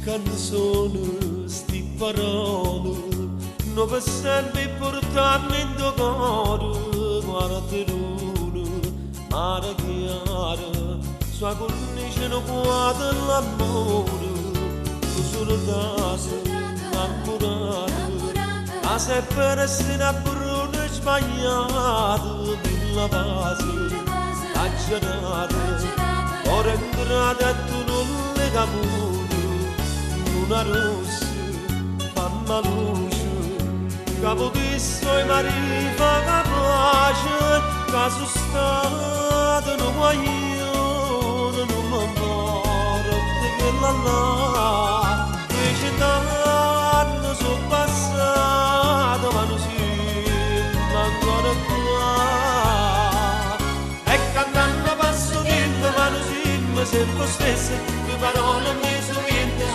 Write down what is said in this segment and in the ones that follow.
Canzone, sti parole, non per sempre portarmi in tuo cuore, guarda luna, mare chiara, sua cornice non guarda l'amore, tu solo dato, innamorato, ma se per essere a brune sbagliato, la base, aggerata, ora entrata e tu non le capisci. Una rossa, mamma luce, capo visto e marifa capace, caso stato non guaglione, non mi morte che là, 200 anni sono passati, ma non siamo ancora qua. E cantando passo tempo, ma non siamo sempre stessi, le parole mi sono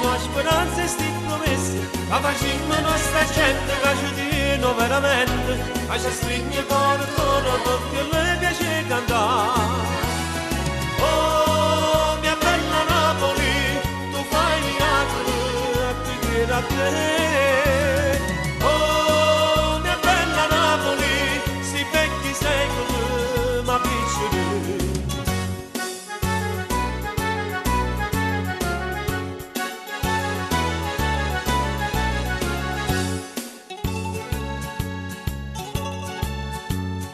la speranza e sti promesse, la facciamo nostra gente che ci dicono veramente, ma ci stringe il cuore perché le piace cantare. Oh, mia bella Napoli, tu fai miracoli a pigliare a te. Oh, mia bella Napoli, si vecchi secoli, ma piccoli.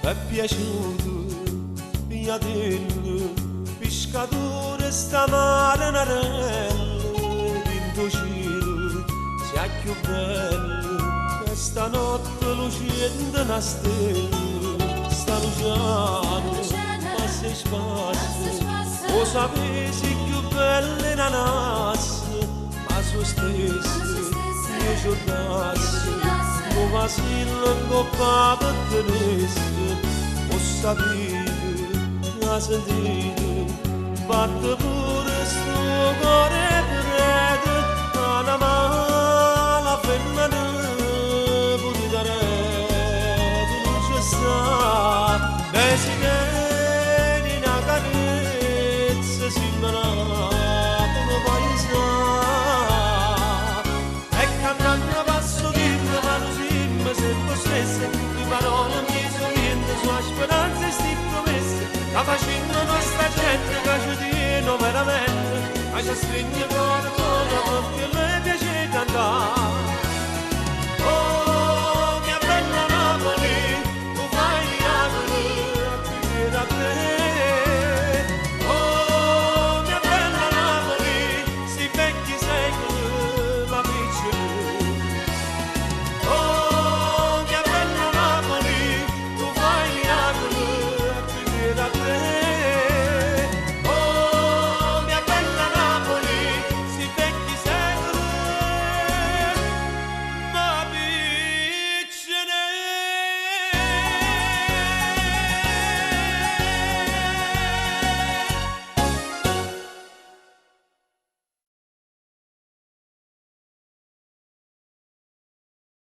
È piaciuto, mia dillo, pescatore sta mare narello, vinto cielo, sia più bello, che stanotte lucente una stella, sta luciano, passa e spassa, o sapessi più belle una nasse, ma su stesso, io ci ho dato. O vasillo in coppa per tenesse, o sapete, la sentite, batte pure sto cuore prete, alla mala femmina, pure da rete, non c'è sta, beh si tiene una carezza, si imbrava come paesano, e cantando passo di sempre stesse, le parole mi sono niente, sua speranza e sti promesse, la facendo nostra gente che ci dicono veramente, ma ci stringe